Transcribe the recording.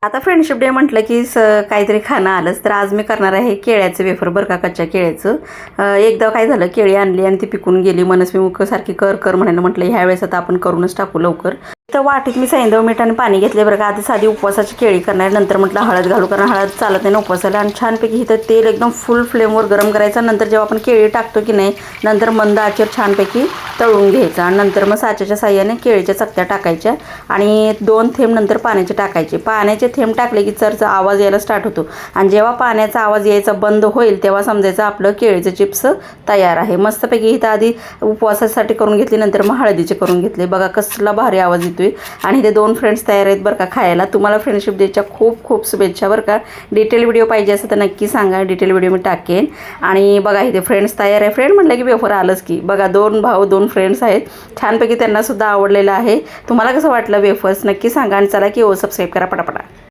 आता friendship day म्हटलं की काहीतरी खाणं आलंच, तर आज मी करणार आहे केळ्याचं वेफर बरं का, कच्च्या केळ्याचं. एकदा काय झालं, केळी आणली आणि ती पिकून गेली. मनस्वी मुख सारखी कर कर म्हणायला म्हटलं ह्यावेळेस आता आपण करूनच टाकू लवकर. तर वाटीत मी सैंधव मीठ आणि पाणी घेतले बरं का. आधी साधी उपवासाची केळी करणार, नंतर म्हटलं हळद घालू, कारण हळद चालत नाही ना उपवासाला. आणि छानपैकी इथं तेल एकदम फुल फ्लेमवर गरम करायचं. नंतर जेव्हा आपण केळी टाकतो की नाही, नंतर मंद आचेवर छानपैकी तळून घ्यायचं. आणि नंतर मग साच्याच्या साह्याने केळीच्या चकत्या टाकायच्या आणि 2 थेंब नंतर पाण्याचे टाकायचे. पाण्याचे थेंब टाकले की चरचा आवाज यायला स्टार्ट होतो आणि जेव्हा पाण्याचा आवाज यायचा बंद होईल तेव्हा समजायचं आपलं केळीचं चिप्स तयार आहे. मस्तपैकी इथं आधी उपवासासाठी करून घेतली, नंतर मग हळदीचे करून घेतले. बघा कसला भारी आवाज येतोय. आणि ते 2 फ्रेंड्स तयार आहेत बरं का खायला. तुम्हाला फ्रेंडशिप डेच्या खूप खूप शुभेच्छा बरं का. डिटेल व्हिडिओ पाहिजे असेल तर नक्की सांगा, डिटेल व्हिडिओ मी टाकेन. आणि बघा इथे फ्रेंड्स तयार आहे. फ्रेंड म्हटलं की वेफर आलंच की. बघा 2 भाऊ 2 फ्रेंड्स आहेत, छानपैकी त्यांना सुद्धा आवडलेलं आहे. तुम्हाला कसं वाटलं वेफर्स नक्की सांगा आणि चला की सबस्क्राईब करा पटापटा.